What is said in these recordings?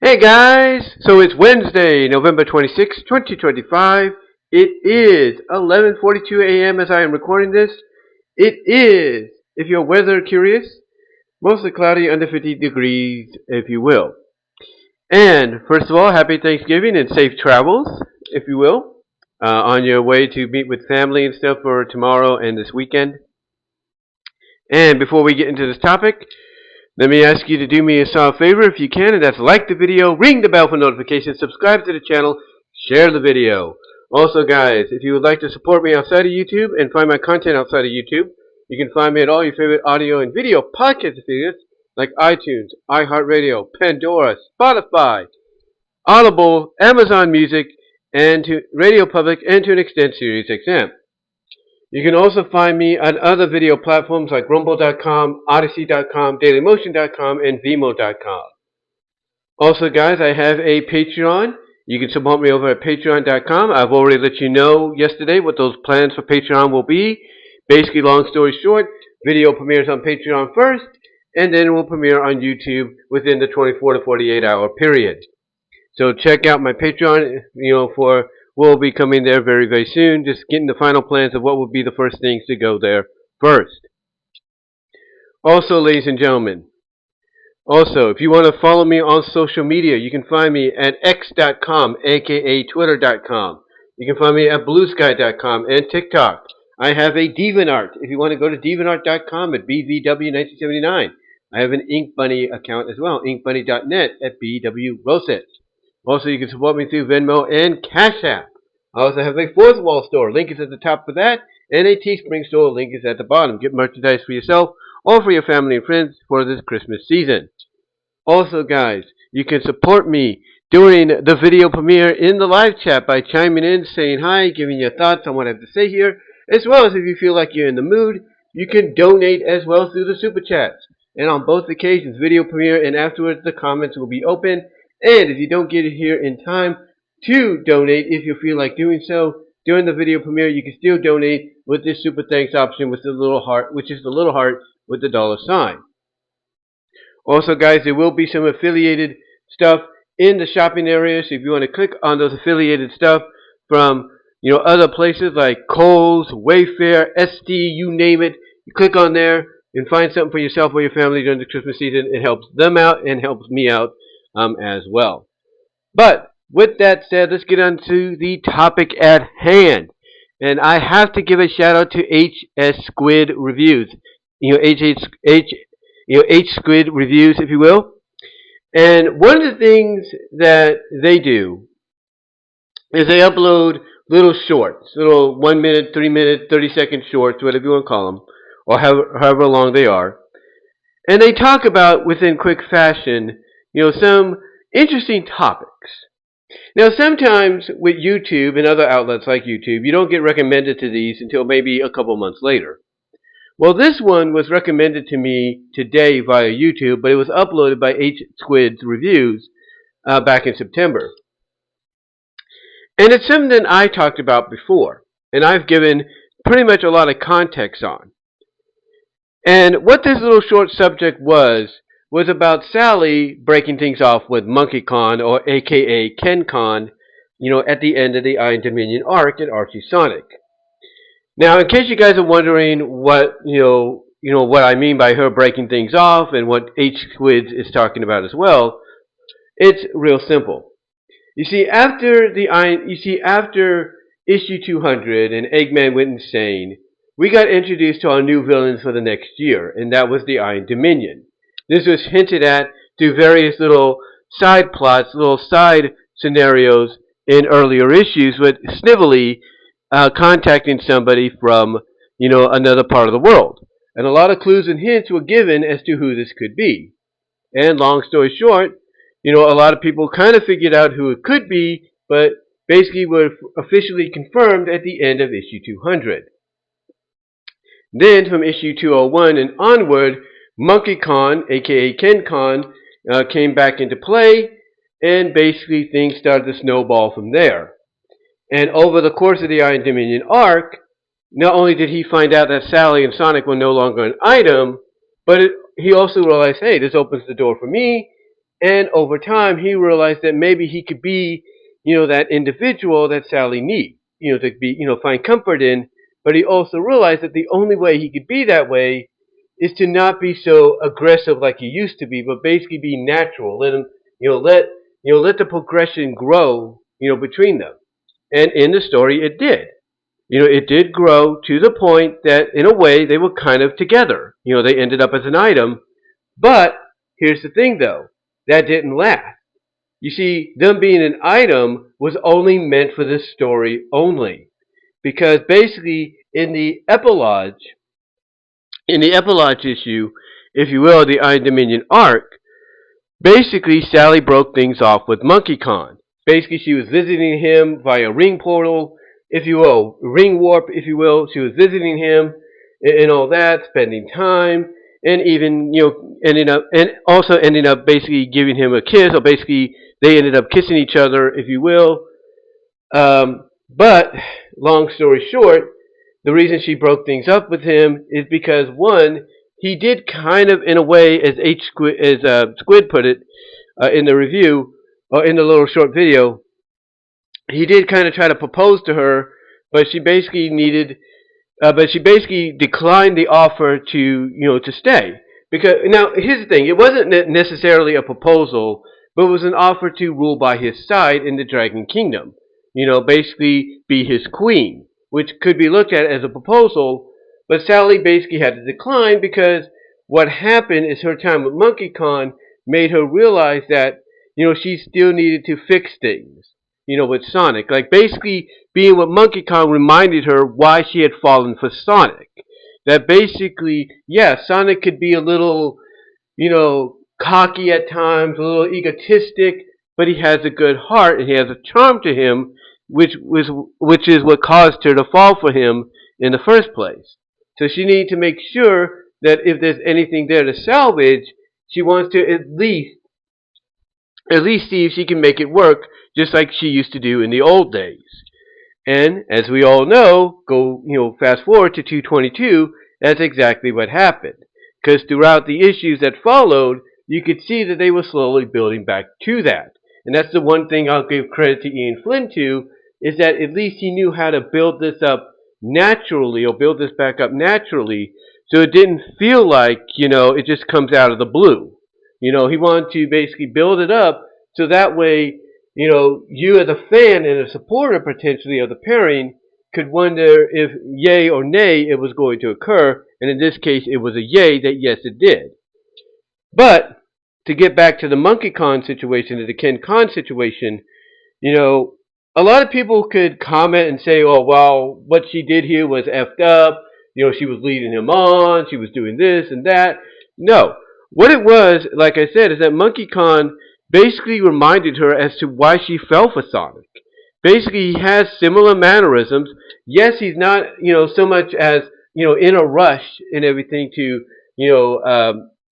Hey guys, so it's Wednesday, November 26, 2025. It is 11:42 a.m. as I am recording this. It is, if you're weather curious, mostly cloudy, under 50 degrees, if you will. And first of all, happy Thanksgiving and safe travels, if you will, on your way to meet with family and stuff for tomorrow and this weekend. And before we get into this topic, let me ask you to do me a solid favor if you can, and that's like the video, ring the bell for notifications, subscribe to the channel, share the video. Also guys, if you would like to support me outside of YouTube and find my content outside of YouTube, you can find me at all your favorite audio and video podcast affiliates like iTunes, iHeartRadio, Pandora, Spotify, Audible, Amazon Music, and to Radio Public, and to an extent SiriusXM. You can also find me on other video platforms like Rumble.com, Odyssey.com, Dailymotion.com, and VENMO.com. Also, guys, I have a Patreon. You can support me over at Patreon.com. I've already let you know yesterday what those plans for Patreon will be. Basically, long story short, video premieres on Patreon first, and then it will premiere on YouTube within the 24 to 48 hour period. So check out my Patreon, we'll be coming there very, very soon. Just getting the final plans of what will be the first things to go there first. Also, ladies and gentlemen, if you want to follow me on social media, you can find me at x.com, aka twitter.com. You can find me at bluesky.com and TikTok. I have a DeviantArt. If you want to go to deviantart.com at BVW1979. I have an Ink Bunny account as well, inkbunny.net at BWRosett. Also, you can support me through Venmo and Cash App. I also have a Fourth Wall store. Link is at the top for that. And a Teespring store. Link is at the bottom. Get merchandise for yourself or for your family and friends for this Christmas season. Also, guys, you can support me during the video premiere in the live chat by chiming in, saying hi, giving your thoughts on what I have to say here. As well as if you feel like you're in the mood, you can donate as well through the SuperChats. And on both occasions, video premiere and afterwards, the comments will be open. And if you don't get it here in time to donate, if you feel like doing so, during the video premiere, you can still donate with this super thanks option with the little heart, which is the little heart with the $sign. Also, guys, there will be some affiliated stuff in the shopping area. So if you want to click on those affiliated stuff from, other places like Kohl's, Wayfair, SD, you name it, you click on there and find something for yourself or your family during the Christmas season. It helps them out and helps me out as well. But with that said, let's get on to the topic at hand. And I have to give a shout out to Hsquidreviews. Hsquidreviews, if you will. And one of the things that they do is they upload little shorts, little 1 minute, 3 minute, 30-second shorts, whatever you want to call them, or however long they are. And they talk about, within quick fashion, some interesting topics. Now, sometimes with YouTube and other outlets like YouTube, you don't get recommended to these until maybe a couple months later. Well, this one was recommended to me today via YouTube, but it was uploaded by Hsquidreviews back in September. And it's something that I talked about before, and I've given pretty much a lot of context on. And what this little short subject was about Sally breaking things off with MonkeyCon, or aka KenCon, at the end of the Iron Dominion arc at Archie Sonic. Now, in case you guys are wondering what what I mean by her breaking things off and what Hsquids is talking about as well, it's real simple. You see, after issue 200 and Eggman went insane, we got introduced to our new villains for the next year, and that was the Iron Dominion. This was hinted at through various little side plots, little side scenarios in earlier issues, with Snively contacting somebody from, another part of the world. And a lot of clues and hints were given as to who this could be. And long story short, a lot of people kind of figured out who it could be, but basically were officially confirmed at the end of issue 200. Then from issue 201 and onward, MonkeyCon, aka KenCon, came back into play, and basically things started to snowball from there. And over the course of the Iron Dominion arc, not only did he find out that Sally and Sonic were no longer an item, but he also realized, hey, this opens the door for me, And over time, he realized that maybe he could be, that individual that Sally needs, to be, find comfort in. But he also realized that the only way he could be that way is to not be so aggressive like he used to be, but basically be natural. Let him, let the progression grow, between them. And in the story, it did. It did grow to the point that, in a way, they were kind of together. They ended up as an item. But here's the thing, though, that didn't last. You see, them being an item was only meant for this story only, because basically in the epilogue issue, if you will, the Iron Dominion arc, basically Sally broke things off with Monkey Khan. Basically, she was visiting him via ring portal, if you will, ring warp, if you will. She was visiting him and all that, spending time, and even ending up basically giving him a kiss, or basically they ended up kissing each other, if you will. But long story short, the reason she broke things up with him is because, one, he did kind of, in a way, as Squid put it in the review, or in the little short video, he did kind of try to propose to her, but she basically declined the offer to stay. Because now here's the thing: it wasn't necessarily a proposal, but it was an offer to rule by his side in the Dragon Kingdom. Basically be his queen, which could be looked at as a proposal. But Sally basically had to decline because what happened is her time with Monkey Khan made her realize that she still needed to fix things. With Sonic. Like, basically, being with Monkey Kong reminded her why she had fallen for Sonic. That basically, yeah, Sonic could be a little, cocky at times, a little egotistic, but he has a good heart and he has a charm to him, which is what caused her to fall for him in the first place. So she needed to make sure that if there's anything there to salvage, she wants to at least see if she can make it work, just like she used to do in the old days. And as we all know, fast forward to 222, that's exactly what happened. Because throughout the issues that followed, you could see that they were slowly building back to that. And that's the one thing I'll give credit to Ian Flynn to, is that at least he knew how to build this up naturally, or build this back up naturally, so it didn't feel like, it just comes out of the blue. He wanted to basically build it up so that way, you as a fan and a supporter potentially of the pairing could wonder if yay or nay it was going to occur. And in this case, it was a yay that yes, it did. But to get back to the Monkey Khan situation, or the Ken Khan situation, a lot of people could comment and say, oh, well, what she did here was effed up. She was leading him on. She was doing this and that. No. What it was, like I said, is that Monkey Khan basically reminded her as to why she fell for Sonic. Basically, he has similar mannerisms. Yes, he's not, so much as, in a rush and everything to,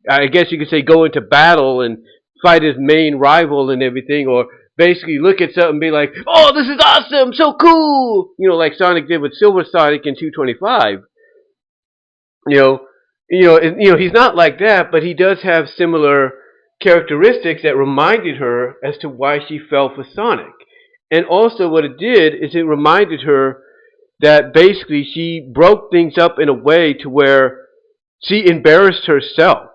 I guess you could say go into battle and fight his main rival and everything, or basically look at something and be like, oh, this is awesome, so cool, like Sonic did with Silver Sonic in 225. He's not like that, but he does have similar characteristics that reminded her as to why she fell for Sonic. And also what it did is it reminded her that basically she broke things up in a way to where she embarrassed herself.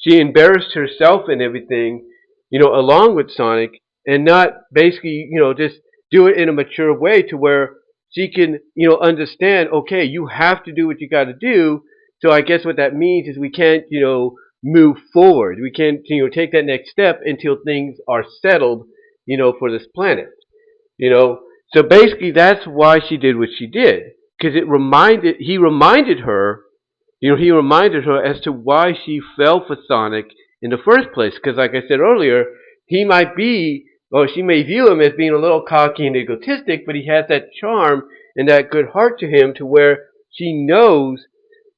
She embarrassed herself and everything, along with Sonic, and not basically, just do it in a mature way to where she can, understand, okay, you have to do what you got to do. So I guess what that means is we can't, move forward. We can't, take that next step until things are settled, for this planet. So basically that's why she did what she did. Because he reminded her as to why she fell for Sonic in the first place. Because like I said earlier, he might be, or she may view him as being a little cocky and egotistic, but he has that charm and that good heart to him to where she knows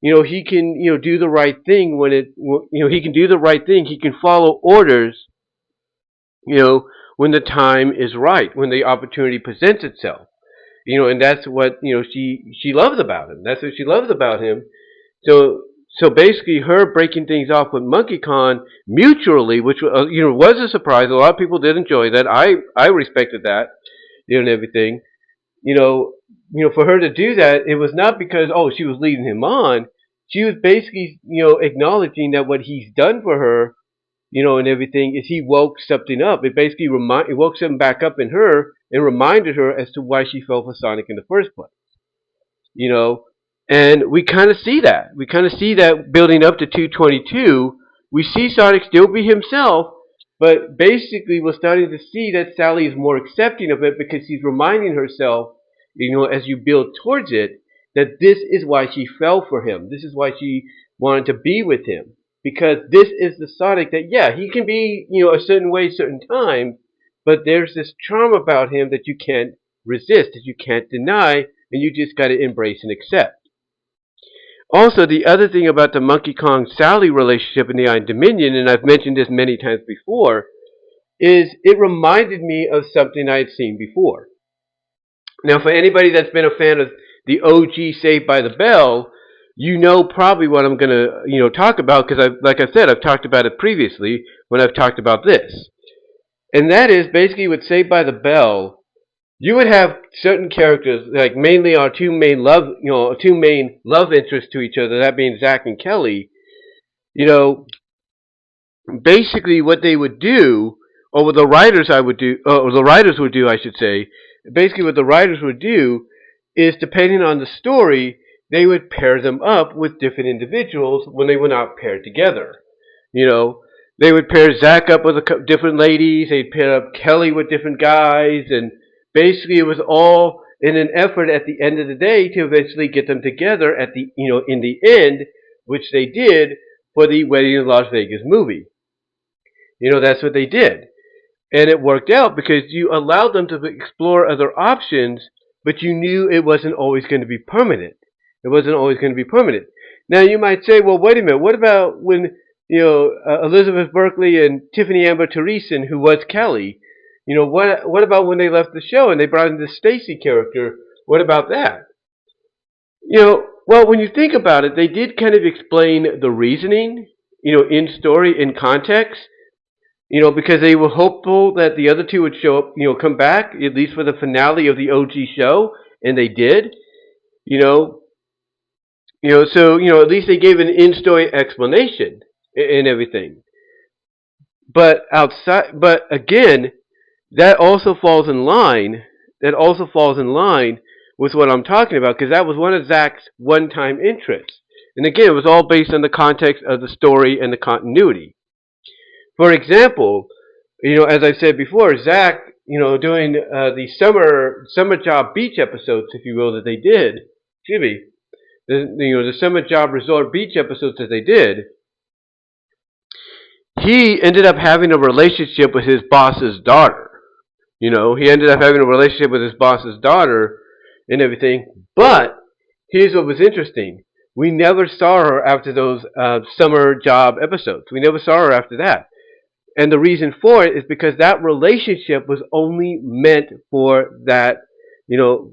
he can, do the right thing he can do the right thing. He can follow orders, when the time is right, when the opportunity presents itself. And that's what, she loves about him. That's what she loves about him. So So basically, her breaking things off with Monkey Kong mutually, which was a surprise. A lot of people did enjoy that. I respected that, and everything. You know, for her to do that, it was not because she was leading him on. She was basically acknowledging that what he's done for her, and everything is he woke something up. It basically it woke something back up in her and reminded her as to why she fell for Sonic in the first place. you know, and we kind of see that. We kind of see that building up to 222. We see Sonic still be himself, but basically we're starting to see that Sally is more accepting of it because she's reminding herself, as you build towards it, that this is why she fell for him. This is why she wanted to be with him. Because this is the Sonic that, yeah, he can be, a certain way, certain times, but there's this charm about him that you can't resist, that you can't deny, and you just got to embrace and accept. Also, the other thing about the Monkey Kong Sally relationship in the Iron Dominion, and I've mentioned this many times before, is it reminded me of something I had seen before. Now, for anybody that's been a fan of the OG Saved by the Bell, you know probably what I'm going to talk about because like I said, I've talked about it previously when I've talked about this. And that is basically with Saved by the Bell, you would have certain characters, like mainly our two main love interests to each other, that being Zach and Kelly. Basically what they would do, or what the writers would do, I should say. Basically, what the writers would do is, depending on the story, they would pair them up with different individuals when they were not paired together. They would pair Zach up with different ladies. They'd pair up Kelly with different guys, and basically, it was all in an effort at the end of the day to eventually get them together at the in the end, which they did for the Wedding in Las Vegas movie. That's what they did, and it worked out because you allowed them to explore other options, but you knew it wasn't always going to be permanent. It wasn't always going to be permanent. Now you might say, well, wait a minute. What about when Elizabeth Berkley and Tiffany Amber Thiessen, who was Kelly? What about when they left the show and they brought in the Stacy character? What about that? Well, when you think about it, they did kind of explain the reasoning, in story, in context, because they were hopeful that the other two would show up, come back, at least for the finale of the OG show, and they did, so, at least they gave an in-story explanation and everything. But again, that also falls in line with what I'm talking about, because that was one of Zach's one-time interests. And again, it was all based on the context of the story and the continuity. For example, as I said before, Zach, doing the summer job beach episodes, if you will, that they did, the summer job resort beach episodes that they did, he ended up having a relationship with his boss's daughter. He ended up having a relationship with his boss's daughter and everything. But here's what was interesting. We never saw her after those summer job episodes. We never saw her after that. And the reason for it is because that relationship was only meant for that,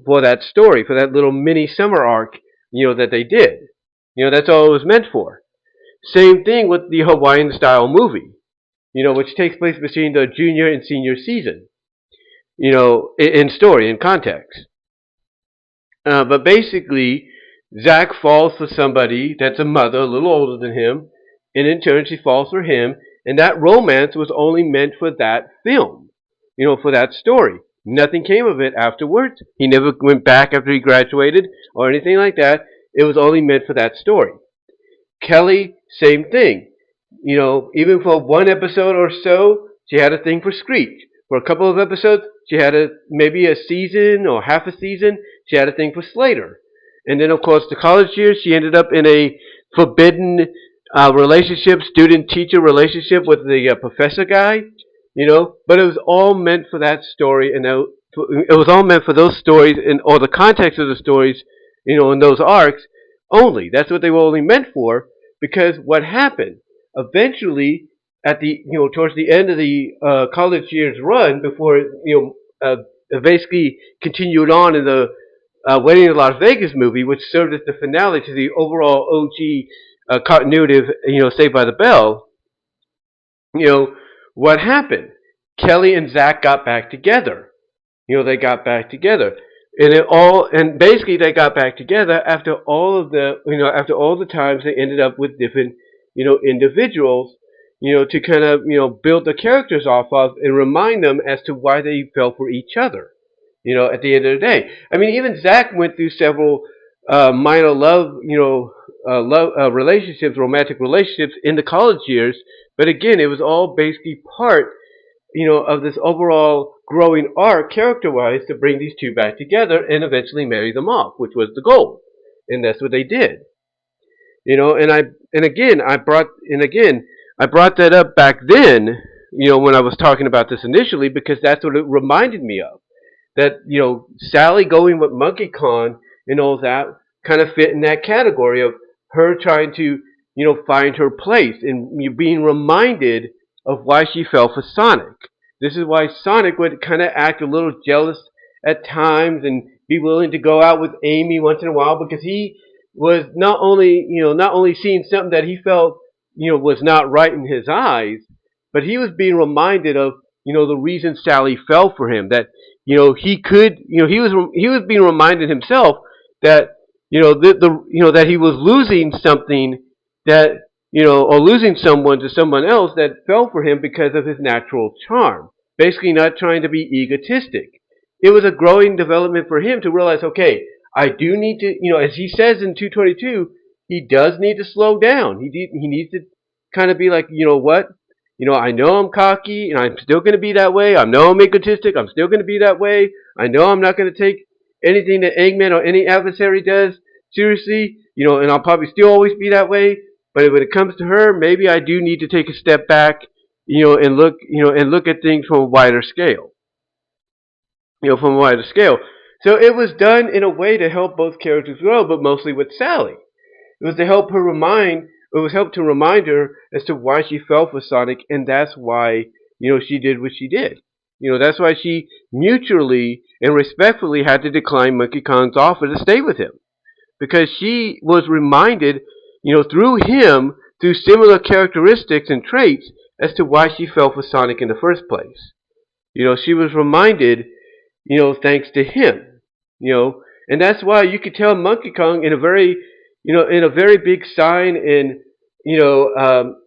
for that story, for that little mini summer arc, that they did. That's all it was meant for. Same thing with the Hawaiian style movie, which takes place between the junior and senior season, in story, in context. But basically, Zach falls for somebody that's a mother, a little older than him, and in turn she falls for him, and that romance was only meant for that film, for that story. Nothing came of it afterwards. He never went back after he graduated or anything like that. It was only meant for that story. Kelly, same thing. Even for one episode or so, she had a thing for Screech. For a couple of episodes, she had maybe a season or half a season, she had a thing for Slater. And then, of course, the college years, she ended up in a forbidden relationship, student-teacher relationship with the professor guy, but it was all meant for that story, and it was all meant for those stories, or the context of the stories, in those arcs only. That's what they were only meant for, because what happened? Eventually, at the, towards the end of the college year's run, before it, basically continued on in the Wedding in Las Vegas movie, which served as the finale to the overall OG continuity of Saved by the Bell, what happened? Kelly and Zach got back together. They got back together, and basically they got back together after all of the times they ended up with different individuals, to kind of build the characters off of and remind them as to why they fell for each other. At the end of the day, I mean, even Zach went through several minor relationships, romantic relationships in the college years, but again, it was all basically part of this overall growing arc character-wise to bring these two back together and eventually marry them off, which was the goal, and that's what they did. I brought that up back then, when I was talking about this initially, because that's what it reminded me of. That Sally going with Monkey Kong and all that kind of fit in that category of her trying to find her place and being reminded of why she fell for Sonic. This is why Sonic would kind of act a little jealous at times and be willing to go out with Amy once in a while, because he was not only seeing something that he felt was not right in his eyes, but he was being reminded of the reason Sally fell for him. That he could he was being reminded himself that that he was losing something, that or losing someone to someone else that fell for him because of his natural charm. Basically, not trying to be egotistic. It was a growing development for him to realize, okay, I do need to, as he says in 222, he does need to slow down. He needs to kind of be like, what? I know I'm cocky, and I'm still going to be that way. I know I'm egotistic. I'm still going to be that way. I know I'm not going to take anything that Eggman or any adversary does seriously, and I'll probably still always be that way. But when it comes to her, maybe I do need to take a step back, and look at things from a wider scale. From a wider scale. So it was done in a way to help both characters grow, but mostly with Sally. It was to help her to remind her as to why she fell for Sonic, and that's why, she did what she did. That's why she mutually and respectfully had to decline Monkey Kong's offer to stay with him. Because she was reminded, through him, through similar characteristics and traits, as to why she fell for Sonic in the first place. She was reminded, thanks to him. And that's why you could tell Monkey Kong in a very big sign in,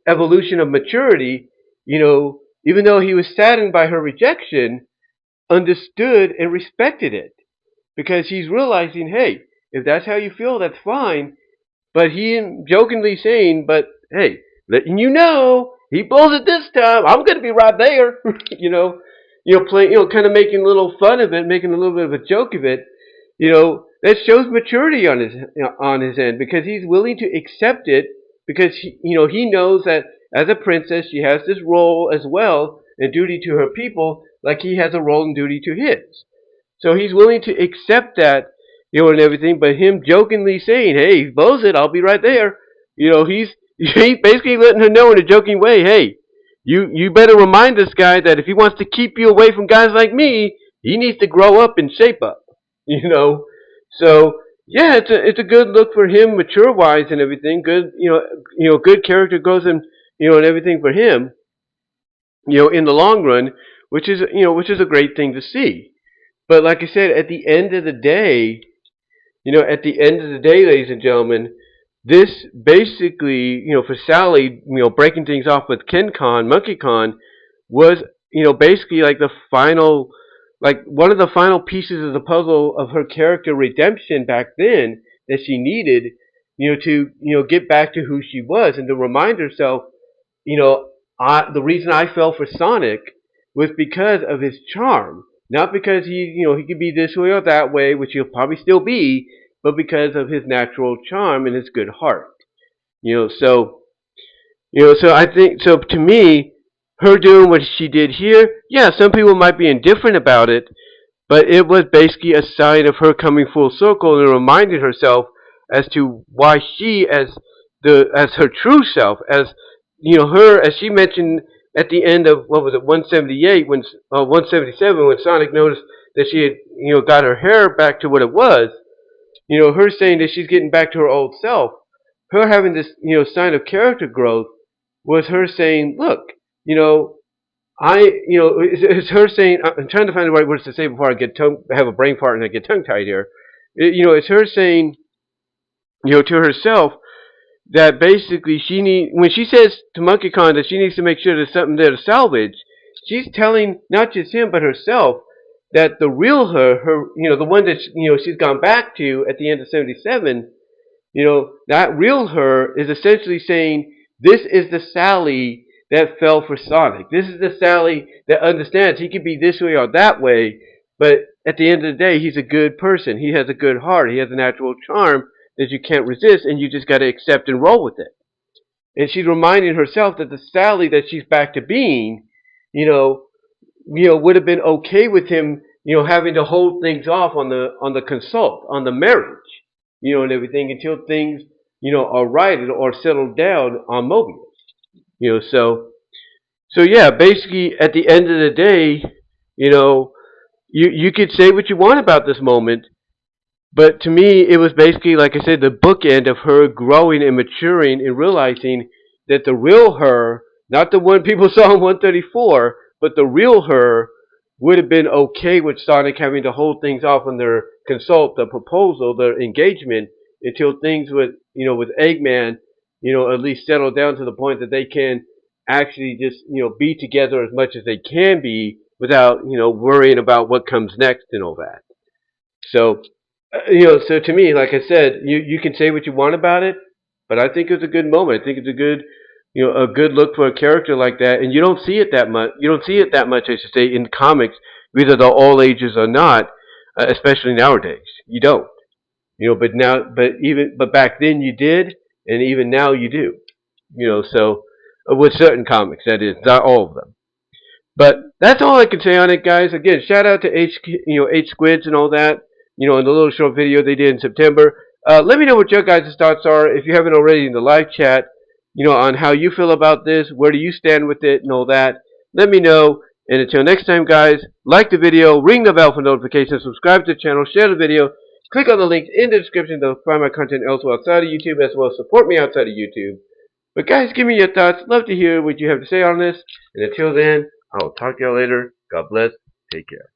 evolution of maturity, even though he was saddened by her rejection, understood and respected it. Because he's realizing, hey, if that's how you feel, that's fine. But he jokingly saying, but hey, letting he blows it this time. I'm going to be right there. Kind of making a little fun of it, making a little bit of a joke of it. That shows maturity on his end, because he's willing to accept it, because he knows that as a princess she has this role as well, and duty to her people, like he has a role and duty to his. So he's willing to accept that, and everything. But him jokingly saying, "Hey, if he blows it, I'll be right there." He's basically letting her know in a joking way, "Hey, you better remind this guy that if he wants to keep you away from guys like me, he needs to grow up and shape up." So yeah, it's a good look for him, mature wise and everything. Good, good character growth and and everything for him. In the long run, which is a great thing to see. But like I said, at the end of the day, ladies and gentlemen, this basically, for Sally, breaking things off with Monkey Kong, was, basically like the final, like one of the final pieces of the puzzle of her character redemption back then that she needed, to, get back to who she was and to remind herself, the reason I fell for Sonic was because of his charm. Not because he could be this way or that way, which he'll probably still be, but because of his natural charm and his good heart. So I think, so to me, her doing what she did here, yeah, some people might be indifferent about it, but it was basically a sign of her coming full circle and reminding herself as to why she, as her true self, as her, as she mentioned at the end of 178, 177, when Sonic noticed that she had got her hair back to what it was, her saying that she's getting back to her old self. her having this, sign of character growth was her saying, look, it's her saying, I'm trying to find the right words to say before I have a brain fart and I get tongue tied here. It's her saying, to herself that basically when she says to Monkey Kong that she needs to make sure there's something there to salvage, she's telling not just him but herself that the real her, the one that she's gone back to at the end of '77, that real her is essentially saying, this is the Sally that fell for Sonic. This is the Sally that understands he could be this way or that way, but at the end of the day, he's a good person. He has a good heart. He has a natural charm that you can't resist, and you just got to accept and roll with it. And she's reminding herself that the Sally that she's back to being, would have been okay with him, having to hold things off on the consult, on the marriage, and everything until things, are righted or settled down on Mobius. So yeah, basically at the end of the day, you could say what you want about this moment, but to me it was basically, like I said, the bookend of her growing and maturing and realizing that the real her, not the one people saw in 134, but the real her would have been okay with Sonic having to hold things off on their consult, the proposal, their engagement, until things with Eggman, at least settle down to the point that they can actually just, be together as much as they can be without, worrying about what comes next and all that. So, so to me, like I said, you can say what you want about it, but I think it's a good moment. I think it's a good, a good look for a character like that, and you don't see it that much. You don't see it that much, I should say, in comics, whether they're all ages or not, especially nowadays. You don't. But back then you did, and even now you do. So with certain comics, that is, not all of them. But that's all I can say on it, guys. Again, shout out to H Squids and all that. In the little short video they did in September. Let me know what your guys' thoughts are, if you haven't already, in the live chat. On how you feel about this. Where do you stand with it and all that? Let me know. And until next time, guys, like the video, ring the bell for notifications, subscribe to the channel, share the video, click on the links in the description to find my content elsewhere outside of YouTube, as well as support me outside of YouTube. But guys, give me your thoughts. Love to hear what you have to say on this. And until then, I'll talk to y'all later. God bless. Take care.